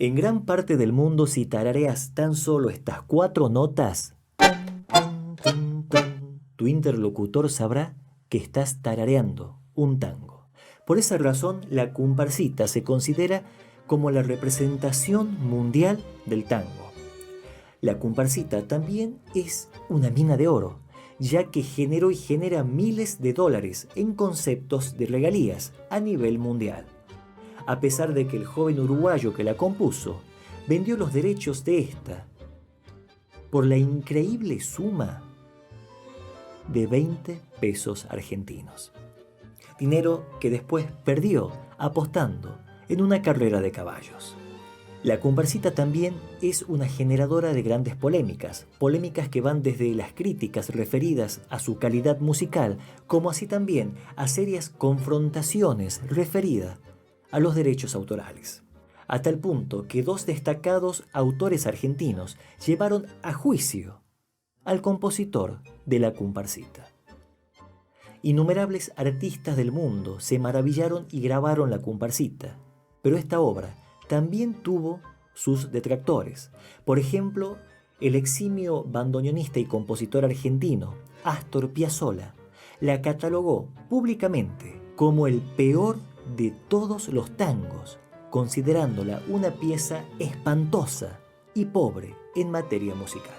En gran parte del mundo, si tarareas tan solo estas 4 notas, tu interlocutor sabrá que estás tarareando un tango. Por esa razón, la comparsita se considera como la representación mundial del tango. La comparsita también es una mina de oro, ya que generó y genera miles de dólares en conceptos de regalías a nivel mundial. A pesar de que el joven uruguayo que la compuso vendió los derechos de esta por la increíble suma de 20 pesos argentinos. Dinero que después perdió apostando en una carrera de caballos. La comparsita también es una generadora de grandes polémicas que van desde las críticas referidas a su calidad musical, como así también a serias confrontaciones referidas a los derechos autorales. A tal punto que 2 destacados autores argentinos llevaron a juicio al compositor de la comparsita. Innumerables artistas del mundo se maravillaron y grabaron la comparsita, pero esta obra también tuvo sus detractores. Por ejemplo, el eximio bandoneonista y compositor argentino Astor Piazzolla la catalogó públicamente como el peor de todos los tangos, considerándola una pieza espantosa y pobre en materia musical.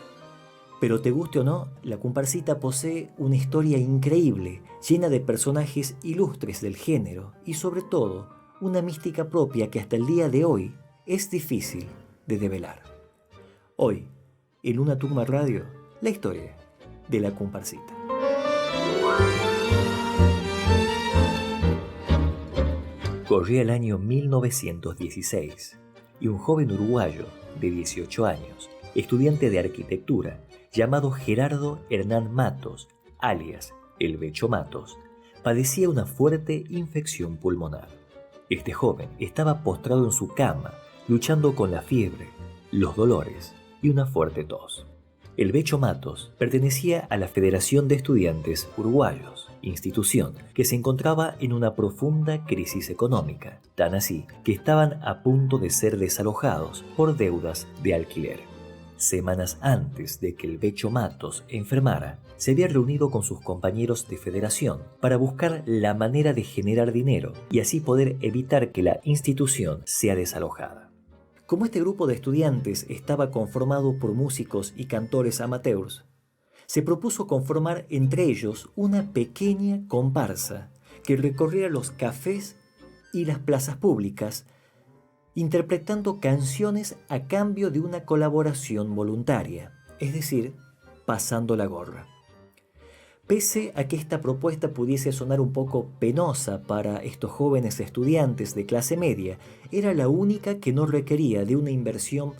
Pero te guste o no, la comparsita posee una historia increíble, llena de personajes ilustres del género y sobre todo una mística propia que hasta el día de hoy es difícil de develar. Hoy, en Una Turma Radio, la historia de la comparsita. Corría el año 1916 y un joven uruguayo de 18 años, estudiante de arquitectura, llamado Gerardo Hernán Matos, alias el Becho Matos, padecía una fuerte infección pulmonar. Este joven estaba postrado en su cama, luchando con la fiebre, los dolores y una fuerte tos. El Becho Matos pertenecía a la Federación de Estudiantes Uruguayos, institución que se encontraba en una profunda crisis económica, tan así que estaban a punto de ser desalojados por deudas de alquiler. Semanas antes de que el Becho Matos enfermara, se había reunido con sus compañeros de federación para buscar la manera de generar dinero y así poder evitar que la institución sea desalojada. Como este grupo de estudiantes estaba conformado por músicos y cantores amateurs, se propuso conformar entre ellos una pequeña comparsa que recorriera los cafés y las plazas públicas, interpretando canciones a cambio de una colaboración voluntaria, es decir, pasando la gorra. Pese a que esta propuesta pudiese sonar un poco penosa para estos jóvenes estudiantes de clase media, era la única que no requería de una inversión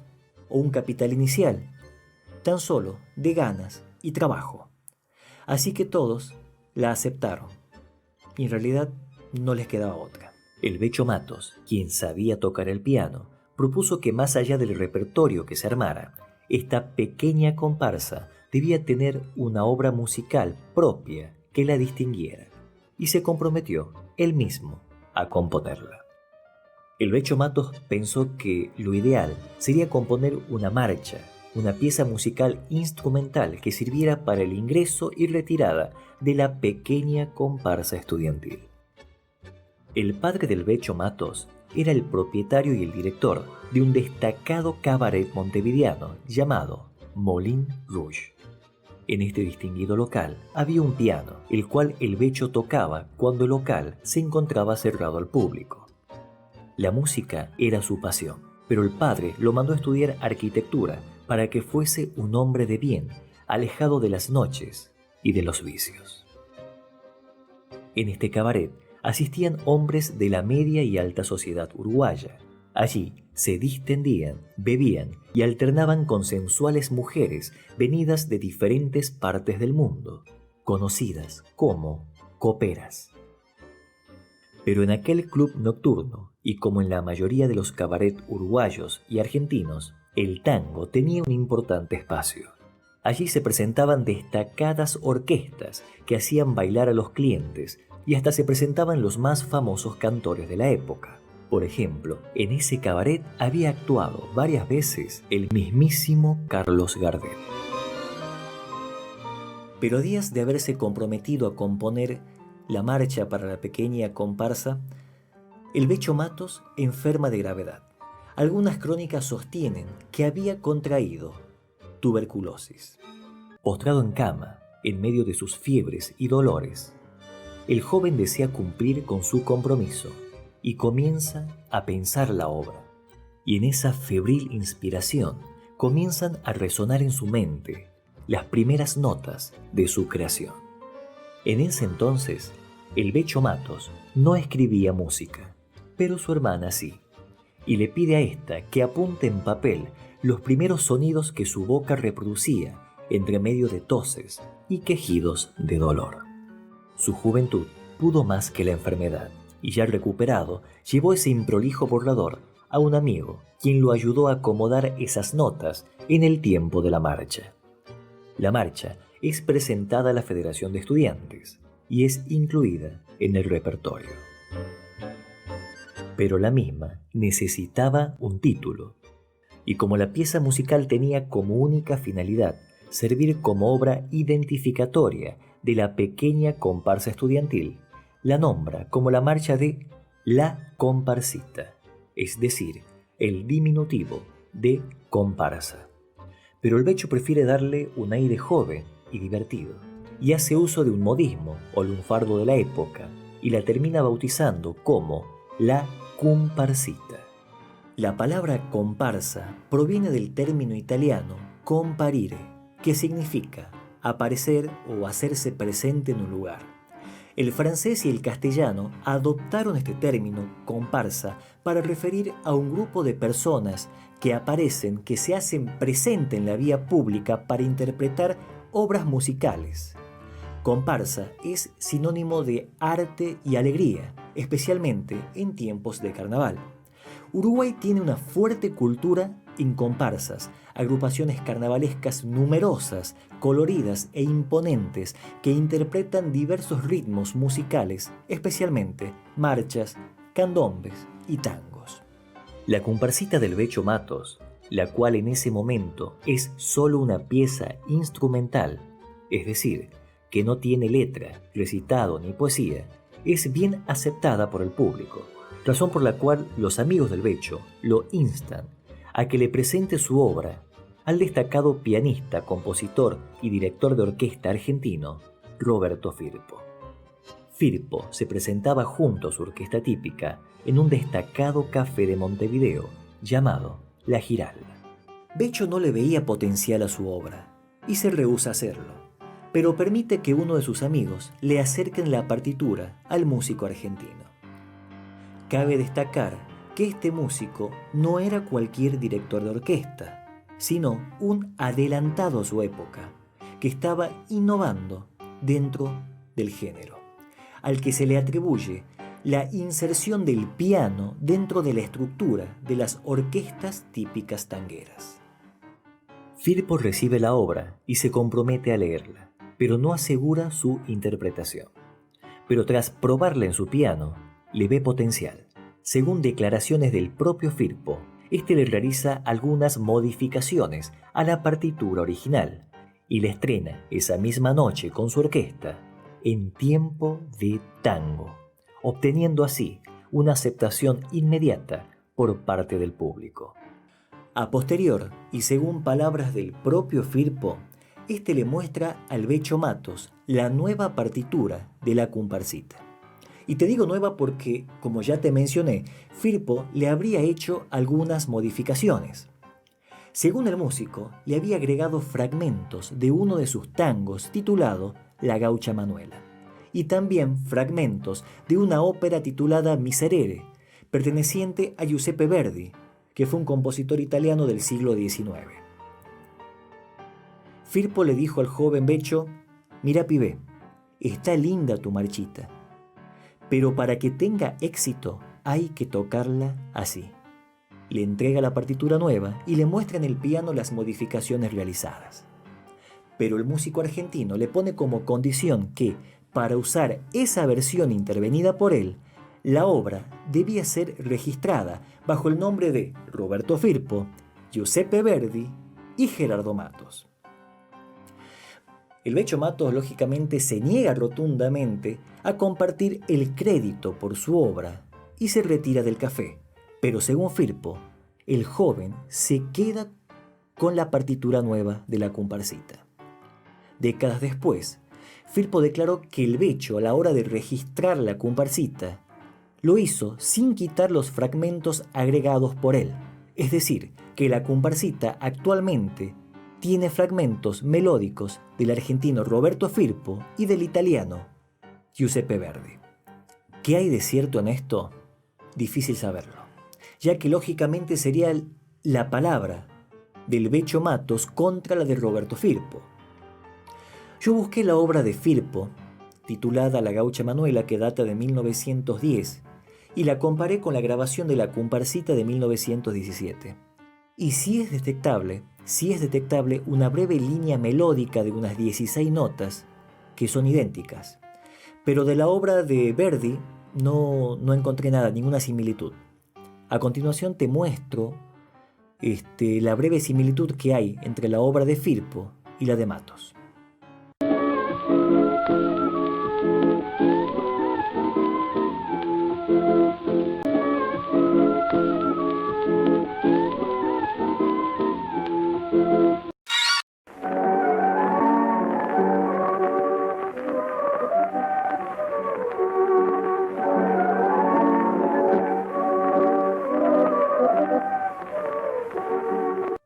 o un capital inicial, tan solo de ganas y trabajo. Así que todos la aceptaron, y en realidad no les quedaba otra. El Becho Matos, quien sabía tocar el piano, propuso que más allá del repertorio que se armara, esta pequeña comparsa debía tener una obra musical propia que la distinguiera, y se comprometió él mismo a componerla. El Becho Matos pensó que lo ideal sería componer una marcha, una pieza musical instrumental que sirviera para el ingreso y retirada de la pequeña comparsa estudiantil. El padre del Becho Matos era el propietario y el director de un destacado cabaret montevideano llamado Moulin Rouge. En este distinguido local había un piano, el cual el Becho tocaba cuando el local se encontraba cerrado al público. La música era su pasión, pero el padre lo mandó a estudiar arquitectura para que fuese un hombre de bien, alejado de las noches y de los vicios. En este cabaret asistían hombres de la media y alta sociedad uruguaya. Allí se distendían, bebían y alternaban con sensuales mujeres venidas de diferentes partes del mundo, conocidas como coperas. Pero en aquel club nocturno, y como en la mayoría de los cabaret uruguayos y argentinos, el tango tenía un importante espacio. Allí se presentaban destacadas orquestas que hacían bailar a los clientes y hasta se presentaban los más famosos cantores de la época. Por ejemplo, en ese cabaret había actuado varias veces el mismísimo Carlos Gardel. Pero días de haberse comprometido a componer la marcha para la pequeña comparsa, el Becho Matos enferma de gravedad. Algunas crónicas sostienen que había contraído tuberculosis. Postrado en cama, en medio de sus fiebres y dolores, el joven desea cumplir con su compromiso y comienza a pensar la obra. Y en esa febril inspiración comienzan a resonar en su mente las primeras notas de su creación. En ese entonces, el Becho Matos no escribía música, pero su hermana sí, y le pide a ésta que apunte en papel los primeros sonidos que su boca reproducía entre medio de toses y quejidos de dolor. Su juventud pudo más que la enfermedad, y ya recuperado, llevó ese improlijo borrador a un amigo, quien lo ayudó a acomodar esas notas en el tiempo de la marcha. La marcha es presentada a la Federación de Estudiantes y es incluida en el repertorio. Pero la misma necesitaba un título, y como la pieza musical tenía como única finalidad servir como obra identificatoria de la pequeña comparsa estudiantil, la nombra como la marcha de La Comparsita, es decir, el diminutivo de comparsa. Pero el Becho prefiere darle un aire joven y divertido, y hace uso de un modismo o lunfardo de la época, y la termina bautizando como La Comparsita. La palabra comparsa proviene del término italiano comparire, que significa aparecer o hacerse presente en un lugar. El francés y el castellano adoptaron este término comparsa para referir a un grupo de personas que aparecen, que se hacen presente en la vía pública para interpretar obras musicales. Comparsa es sinónimo de arte y alegría, especialmente en tiempos de carnaval. Uruguay tiene una fuerte cultura en comparsas, agrupaciones carnavalescas numerosas, coloridas e imponentes que interpretan diversos ritmos musicales, especialmente marchas, candombes y tangos. La comparsita del Becho Matos, la cual en ese momento es solo una pieza instrumental, es decir, que no tiene letra, recitado ni poesía, es bien aceptada por el público, razón por la cual los amigos del Becho lo instan a que le presente su obra al destacado pianista, compositor y director de orquesta argentino Roberto Firpo. Firpo se presentaba junto a su orquesta típica en un destacado café de Montevideo llamado La Giralda. Becho no le veía potencial a su obra y se rehúsa a hacerlo, pero permite que uno de sus amigos le acerquen la partitura al músico argentino. Cabe destacar que este músico no era cualquier director de orquesta, sino un adelantado a su época, que estaba innovando dentro del género, al que se le atribuye la inserción del piano dentro de la estructura de las orquestas típicas tangueras. Firpo recibe la obra y se compromete a leerla, pero no asegura su interpretación. Pero tras probarla en su piano, le ve potencial. Según declaraciones del propio Firpo, este le realiza algunas modificaciones a la partitura original y la estrena esa misma noche con su orquesta en Tiempo de Tango, obteniendo así una aceptación inmediata por parte del público. A posterior, y según palabras del propio Firpo, este le muestra al Becho Matos la nueva partitura de la comparsita. Y te digo nueva porque, como ya te mencioné, Firpo le habría hecho algunas modificaciones. Según el músico, le había agregado fragmentos de uno de sus tangos titulado La Gaucha Manuela, y también fragmentos de una ópera titulada Miserere, perteneciente a Giuseppe Verdi, que fue un compositor italiano del siglo XIX. Firpo le dijo al joven Becho: «Mira, pibe, está linda tu marchita, pero para que tenga éxito hay que tocarla así». Le entrega la partitura nueva y le muestra en el piano las modificaciones realizadas. Pero el músico argentino le pone como condición que, para usar esa versión intervenida por él, la obra debía ser registrada bajo el nombre de Roberto Firpo, Giuseppe Verdi y Gerardo Matos. El Becho Matos lógicamente se niega rotundamente a compartir el crédito por su obra y se retira del café, pero según Firpo, el joven se queda con la partitura nueva de la comparsita. Décadas después, Firpo declaró que el Becho, a la hora de registrar la comparsita, lo hizo sin quitar los fragmentos agregados por él. Es decir, que la comparsita actualmente tiene fragmentos melódicos del argentino Roberto Firpo y del italiano Giuseppe Verdi. ¿Qué hay de cierto en esto? Difícil saberlo, ya que lógicamente sería la palabra del Becho Matos contra la de Roberto Firpo. Yo busqué la obra de Firpo, titulada La Gaucha Manuela, que data de 1910, y la comparé con la grabación de la comparsita de 1917. Y sí es detectable una breve línea melódica de unas 16 notas que son idénticas. Pero de la obra de Verdi no encontré nada, ninguna similitud. A continuación te muestro la breve similitud que hay entre la obra de Firpo y la de Matos.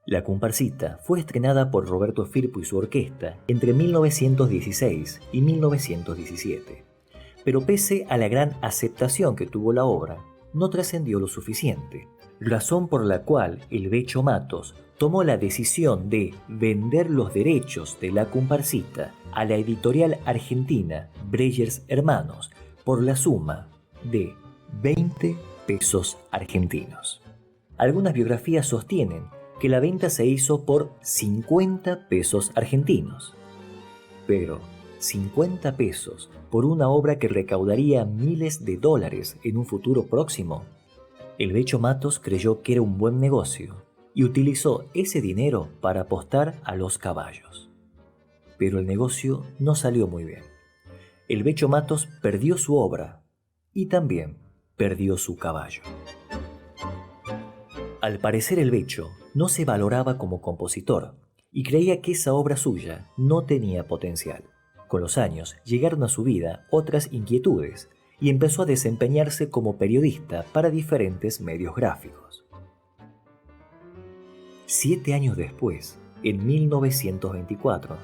La comparsita fue estrenada por Roberto Firpo y su orquesta entre 1916 y 1917, pero pese a la gran aceptación que tuvo la obra, no trascendió lo suficiente, razón por la cual el Becho Matos tomó la decisión de vender los derechos de la comparsita a la editorial argentina Breyers Hermanos por la suma de 20 pesos argentinos. Algunas biografías sostienen que la venta se hizo por 50 pesos argentinos. Pero 50 pesos por una obra que recaudaría miles de dólares en un futuro próximo. El Becho Matos creyó que era un buen negocio y utilizó ese dinero para apostar a los caballos. Pero el negocio no salió muy bien. El Becho Matos perdió su obra y también perdió su caballo. Al parecer el Becho no se valoraba como compositor y creía que esa obra suya no tenía potencial. Con los años llegaron a su vida otras inquietudes y empezó a desempeñarse como periodista para diferentes medios gráficos. 7 años después, en 1924,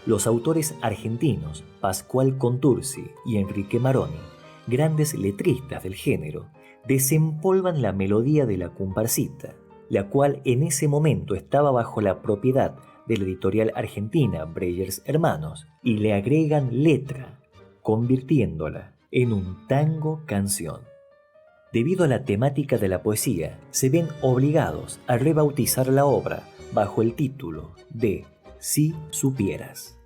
los autores argentinos Pascual Contursi y Enrique Maroni, grandes letristas del género, desempolvan la melodía de la comparsita, la cual en ese momento estaba bajo la propiedad de la editorial argentina Breyers Hermanos, y le agregan letra, convirtiéndola en un tango canción. Debido a la temática de la poesía, se ven obligados a rebautizar la obra bajo el título de Si supieras.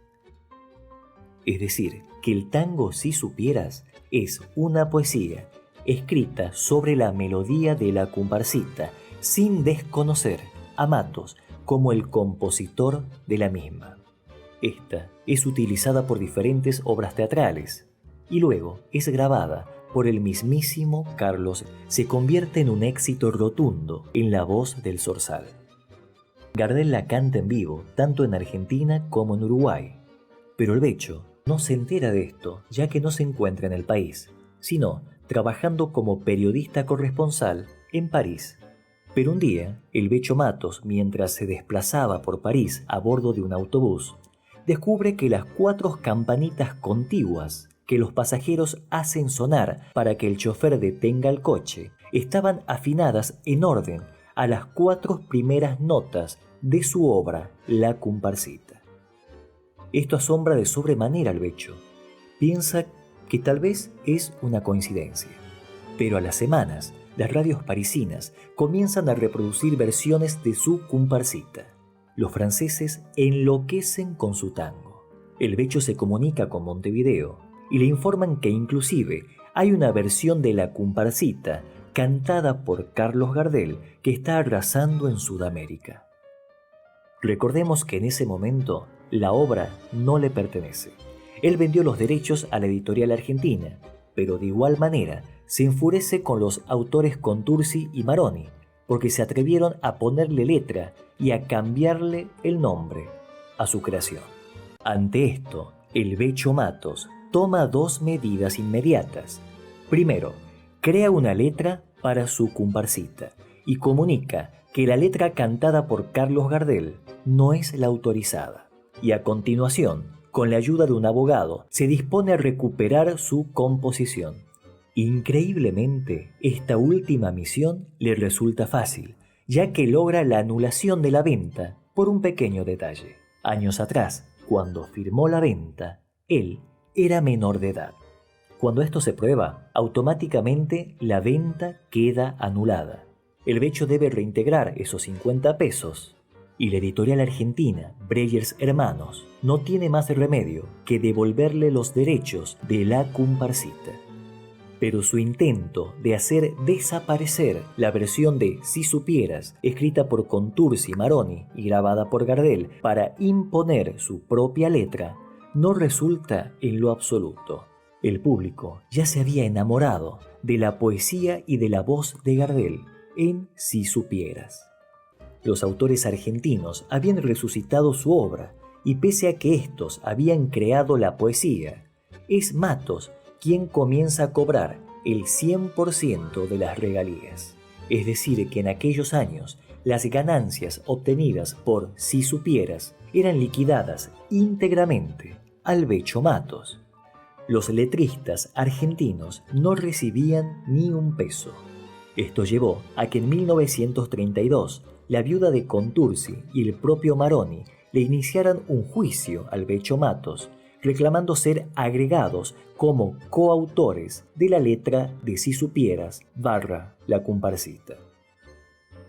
Es decir, que el tango Si supieras es una poesía escrita sobre la melodía de la comparsita, sin desconocer a Matos como el compositor de la misma. Esta es utilizada por diferentes obras teatrales y luego es grabada por el mismísimo Carlos. Se convierte en un éxito rotundo en la voz del Zorzal. Gardel la canta en vivo tanto en Argentina como en Uruguay, pero el Becho no se entera de esto, ya que no se encuentra en el país, sino trabajando como periodista corresponsal en París. Pero un día, el Becho Matos, mientras se desplazaba por París a bordo de un autobús, descubre que las 4 campanitas contiguas que los pasajeros hacen sonar para que el chofer detenga el coche estaban afinadas en orden a las 4 primeras notas de su obra La comparsita. Esto asombra de sobremanera al Becho. Piensa que tal vez es una coincidencia. Pero a las semanas, las radios parisinas comienzan a reproducir versiones de su comparsita. Los franceses enloquecen con su tango. El Becho se comunica con Montevideo y le informan que inclusive hay una versión de La Comparsita cantada por Carlos Gardel que está arrasando en Sudamérica. Recordemos que en ese momento la obra no le pertenece. Él vendió los derechos a la editorial argentina, pero de igual manera se enfurece con los autores Contursi y Maroni, porque se atrevieron a ponerle letra y a cambiarle el nombre a su creación. Ante esto, el Becho Matos toma dos medidas inmediatas. Primero, crea una letra para su comparsita y comunica que la letra cantada por Carlos Gardel no es la autorizada. Y a continuación, con la ayuda de un abogado, se dispone a recuperar su composición. Increíblemente, esta última misión le resulta fácil, ya que logra la anulación de la venta por un pequeño detalle. Años atrás, cuando firmó la venta, él era menor de edad. Cuando esto se prueba, automáticamente la venta queda anulada. El Becho debe reintegrar esos 50 pesos y la editorial argentina, Breyers Hermanos, no tiene más remedio que devolverle los derechos de La Comparsita. Pero su intento de hacer desaparecer la versión de Si Supieras, escrita por Contursi y Maroni y grabada por Gardel para imponer su propia letra, no resulta en lo absoluto. El público ya se había enamorado de la poesía y de la voz de Gardel en Si Supieras. Los autores argentinos habían resucitado su obra y pese a que estos habían creado la poesía, es Matos quien comienza a cobrar el 100% de las regalías. Es decir, que en aquellos años las ganancias obtenidas por Si Supieras eran liquidadas íntegramente al Becho Matos. Los letristas argentinos no recibían ni un peso. Esto llevó a que en 1932 la viuda de Contursi y el propio Maroni le iniciaran un juicio al Becho Matos, reclamando ser agregados como coautores de la letra de Si Supieras / La Comparsita.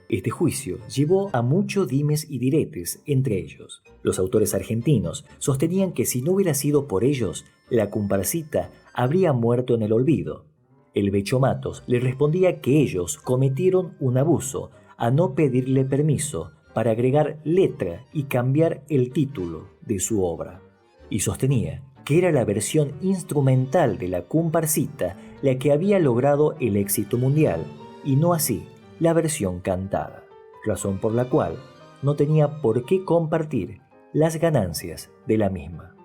Este juicio llevó a muchos dimes y diretes entre ellos. Los autores argentinos sostenían que si no hubiera sido por ellos, La Comparsita habría muerto en el olvido. El Becho Matos le respondía que ellos cometieron un abuso a no pedirle permiso para agregar letra y cambiar el título de su obra. Y sostenía que era la versión instrumental de La Comparsita la que había logrado el éxito mundial, y no así la versión cantada, razón por la cual no tenía por qué compartir las ganancias de la misma.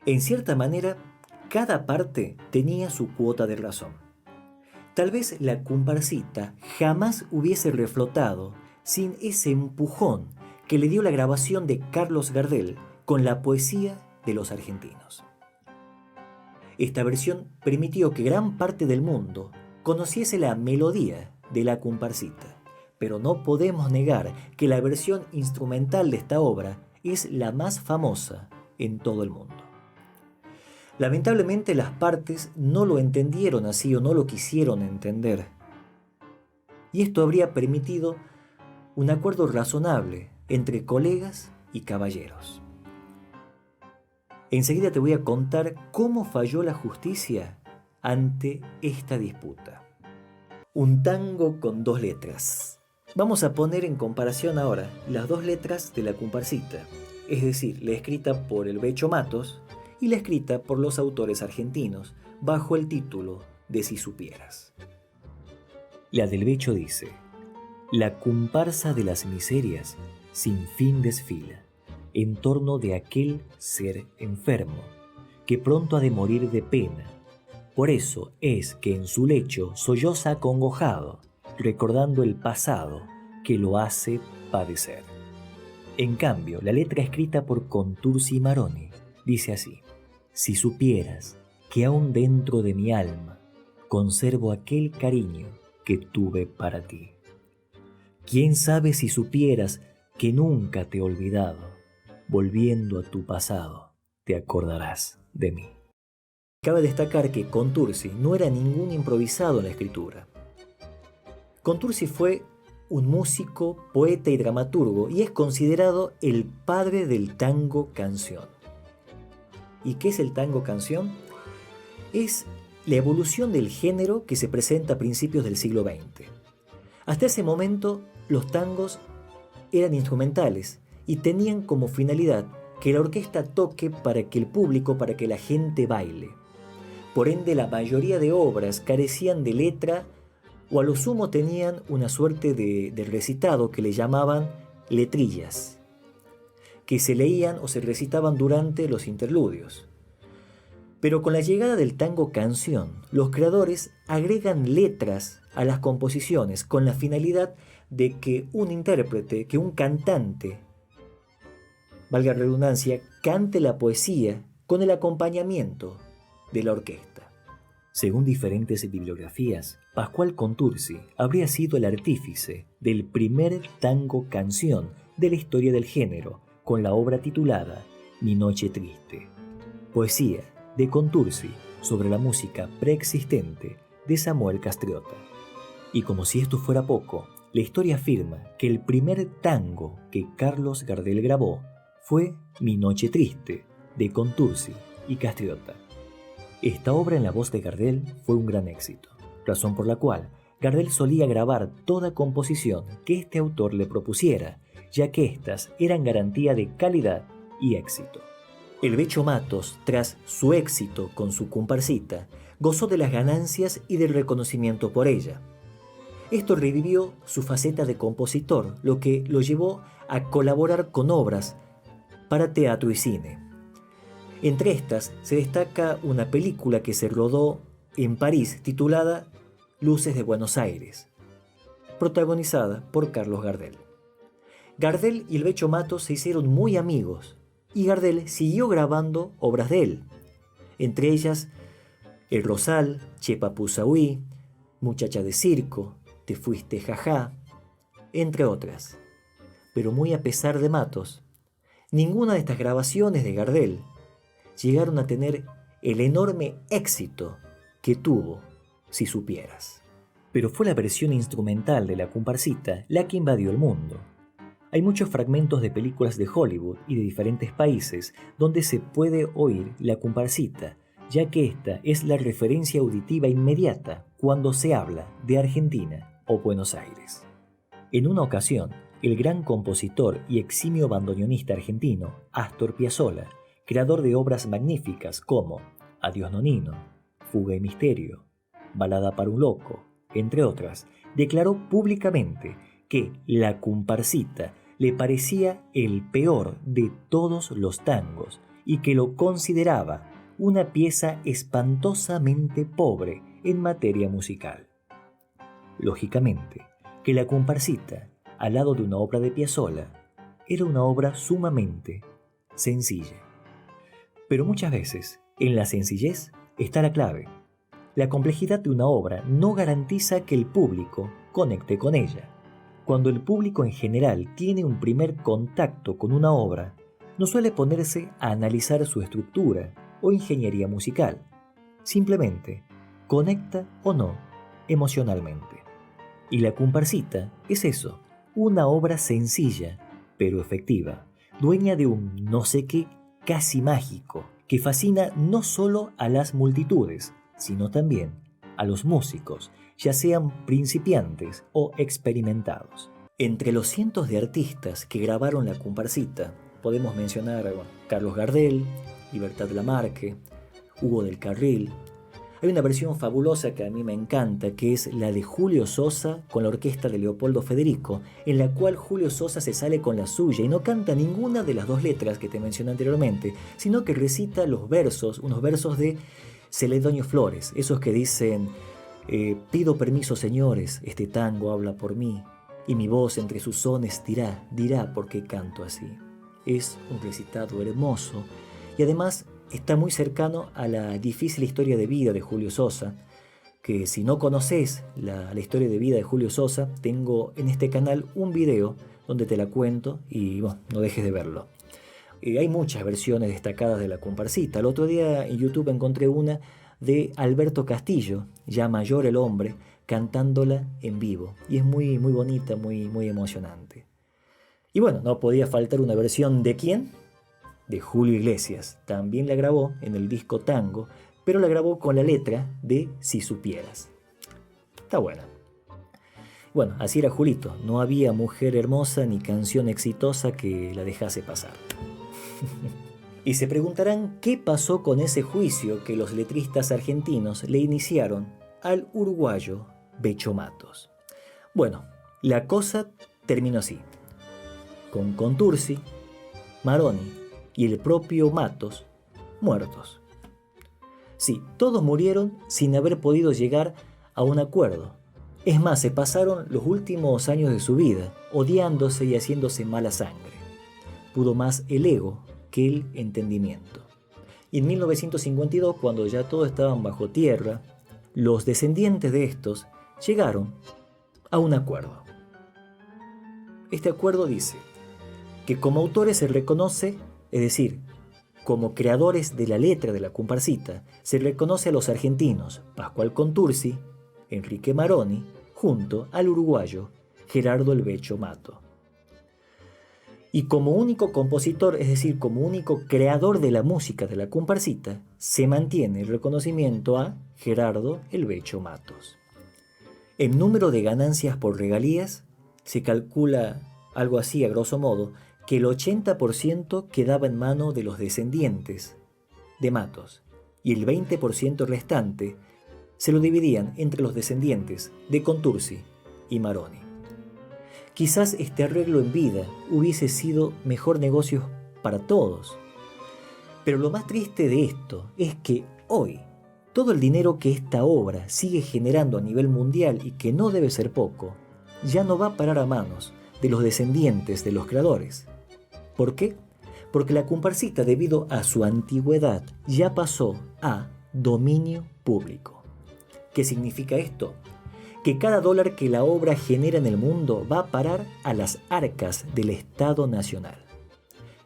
En cierta manera, cada parte tenía su cuota de razón. Tal vez La Comparsita jamás hubiese reflotado sin ese empujón que le dio la grabación de Carlos Gardel con la poesía de los argentinos. Esta versión permitió que gran parte del mundo conociese la melodía de La Comparsita, pero no podemos negar que la versión instrumental de esta obra es la más famosa en todo el mundo. Lamentablemente las partes no lo entendieron así o no lo quisieron entender, y esto habría permitido un acuerdo razonable entre colegas y caballeros. Enseguida te voy a contar cómo falló la justicia ante esta disputa. Un tango con dos letras. Vamos a poner en comparación ahora las dos letras de La Comparsita, es decir, la escrita por el Becho Matos y la escrita por los autores argentinos bajo el título de Si Supieras. La del Becho dice: la comparsa de las miserias sin fin desfila en torno de aquel ser enfermo que pronto ha de morir de pena. Por eso es que en su lecho solloza acongojado, recordando el pasado que lo hace padecer. En cambio, la letra escrita por Contursi y Maroni dice así: si supieras que aún dentro de mi alma conservo aquel cariño que tuve para ti. ¿Quién sabe si supieras que nunca te he olvidado? Volviendo a tu pasado, te acordarás de mí. Cabe destacar que Contursi no era ningún improvisado en la escritura. Contursi fue un músico, poeta y dramaturgo y es considerado el padre del tango canción. ¿Y qué es el tango canción? Es la evolución del género que se presenta a principios del siglo XX. Hasta ese momento, los tangos eran instrumentales y tenían como finalidad que la orquesta toque para que el público, para que la gente baile. Por ende, la mayoría de obras carecían de letra o a lo sumo tenían una suerte de recitado que le llamaban letrillas, que se leían o se recitaban durante los interludios. Pero con la llegada del tango canción, los creadores agregan letras a las composiciones con la finalidad de que un intérprete, que un cantante, valga la redundancia, cante la poesía con el acompañamiento de la orquesta. Según diferentes bibliografías, Pascual Contursi habría sido el artífice del primer tango canción de la historia del género, con la obra titulada Mi Noche Triste, poesía de Contursi sobre la música preexistente de Samuel Castriota. Y como si esto fuera poco, la historia afirma que el primer tango que Carlos Gardel grabó fue Mi Noche Triste, de Contursi y Castriota. Esta obra en la voz de Gardel fue un gran éxito, razón por la cual Gardel solía grabar toda composición que este autor le propusiera, ya que éstas eran garantía de calidad y éxito. El Becho Matos, tras su éxito con su comparsita, gozó de las ganancias y del reconocimiento por ella. Esto revivió su faceta de compositor, lo que lo llevó a colaborar con obras para teatro y cine. Entre estas se destaca una película que se rodó en París titulada Luces de Buenos Aires, protagonizada por Carlos Gardel. Gardel y el Becho Matos se hicieron muy amigos y Gardel siguió grabando obras de él, entre ellas El Rosal, Che Papusauí, Muchacha de Circo, Te Fuiste Jajá, entre otras. Pero muy a pesar de Matos, ninguna de estas grabaciones de Gardel llegaron a tener el enorme éxito que tuvo Si Supieras. Pero fue la versión instrumental de la comparsita la que invadió el mundo. Hay muchos fragmentos de películas de Hollywood y de diferentes países donde se puede oír la comparsita, ya que esta es la referencia auditiva inmediata cuando se habla de Argentina o Buenos Aires. En una ocasión, el gran compositor y eximio bandoneonista argentino Astor Piazzolla, creador de obras magníficas como Adiós Nonino, Fuga y Misterio, Balada para un Loco, entre otras, declaró públicamente que la comparsita le parecía el peor de todos los tangos y que lo consideraba una pieza espantosamente pobre en materia musical. Lógicamente, que la comparsita, al lado de una obra de Piazzolla, era una obra sumamente sencilla. Pero muchas veces, en la sencillez está la clave. La complejidad de una obra no garantiza que el público conecte con ella. Cuando el público en general tiene un primer contacto con una obra, no suele ponerse a analizar su estructura o ingeniería musical. Simplemente conecta o no emocionalmente. Y la comparsita es eso, una obra sencilla, pero efectiva, dueña de un no sé qué casi mágico, que fascina no solo a las multitudes, sino también a los músicos, ya sean principiantes o experimentados. Entre los cientos de artistas que grabaron la comparsita, podemos mencionar a Carlos Gardel, Libertad Lamarque, Hugo del Carril. Hay una versión fabulosa que a mí me encanta, que es la de Julio Sosa con la orquesta de Leopoldo Federico, en la cual Julio Sosa se sale con la suya y no canta ninguna de las dos letras que te mencioné anteriormente, sino que recita los versos, unos versos de Celedonio Flores, esos que dicen: pido permiso, señores, este tango habla por mí, y mi voz entre sus sones dirá por qué canto así. Es un recitado hermoso y además está muy cercano a la difícil historia de vida de Julio Sosa, que si no conoces la historia de vida de Julio Sosa, tengo en este canal un video donde te la cuento y bueno, no dejes de verlo. Hay muchas versiones destacadas de la comparsita. El otro día en YouTube encontré una de Alberto Castillo, ya mayor el hombre, cantándola en vivo. Y es muy, muy bonita, muy, muy emocionante. Y bueno, no podía faltar una versión ¿de quién? De Julio Iglesias. También la grabó en el disco Tango, pero la grabó con la letra de Si supieras. Está buena. Bueno, así era Julito, no había mujer hermosa ni canción exitosa que la dejase pasar. Y se preguntarán qué pasó con ese juicio que los letristas argentinos le iniciaron al uruguayo Becho Matos. Bueno, la cosa terminó así, con Contursi, Maroni y el propio Matos muertos. Sí, todos murieron sin haber podido llegar a un acuerdo. Es más, se pasaron los últimos años de su vida odiándose y haciéndose mala sangre. Pudo más el ego que el entendimiento. Y en 1952, cuando ya todos estaban bajo tierra, los descendientes de estos llegaron a un acuerdo. Este acuerdo dice que como autores se reconoce, es decir, como creadores de la letra de la comparsita, se reconoce a los argentinos Pascual Contursi, Enrique Maroni, junto al uruguayo Gerardo el Becho Mato. Y como único compositor, es decir, como único creador de la música de la comparsita, se mantiene el reconocimiento a Gerardo el Becho Matos. En número de ganancias por regalías, se calcula algo así a grosso modo, que el 80% quedaba en mano de los descendientes de Matos y el 20% restante se lo dividían entre los descendientes de Contursi y Maroni. Quizás este arreglo en vida hubiese sido mejor negocio para todos, pero lo más triste de esto es que hoy todo el dinero que esta obra sigue generando a nivel mundial y que no debe ser poco, ya no va a parar a manos de los descendientes de los creadores. ¿Por qué? Porque la comparsita, debido a su antigüedad, ya pasó a dominio público. ¿Qué significa esto? Que cada dólar que la obra genera en el mundo va a parar a las arcas del Estado Nacional.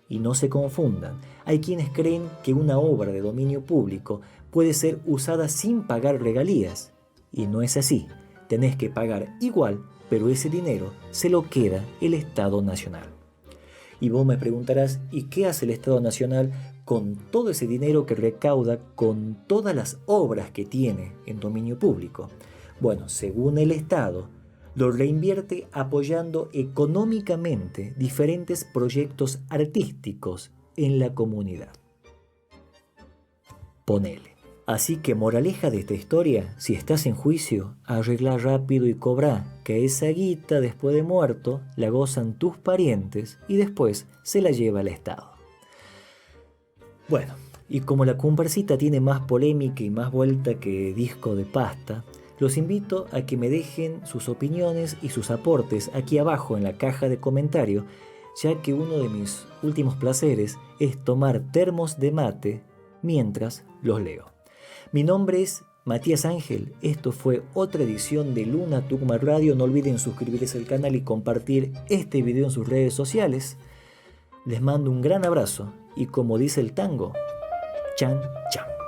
Y no se confundan, hay quienes creen que una obra de dominio público puede ser usada sin pagar regalías. Y no es así, tenés que pagar igual, pero ese dinero se lo queda el Estado Nacional. Y vos me preguntarás, ¿y qué hace el Estado Nacional con todo ese dinero que recauda con todas las obras que tiene en dominio público? Bueno, según el Estado, lo reinvierte apoyando económicamente diferentes proyectos artísticos en la comunidad. Ponele. Así que moraleja de esta historia, si estás en juicio, arregla rápido y cobra, que esa guita después de muerto la gozan tus parientes y después se la lleva el Estado. Bueno, y como la comparsita tiene más polémica y más vuelta que disco de pasta, los invito a que me dejen sus opiniones y sus aportes aquí abajo en la caja de comentarios, ya que uno de mis últimos placeres es tomar termos de mate mientras los leo. Mi nombre es Matías Ángel, esto fue otra edición de Luna Tucumán Radio. No olviden suscribirse al canal y compartir este video en sus redes sociales. Les mando un gran abrazo y como dice el tango, chan chan.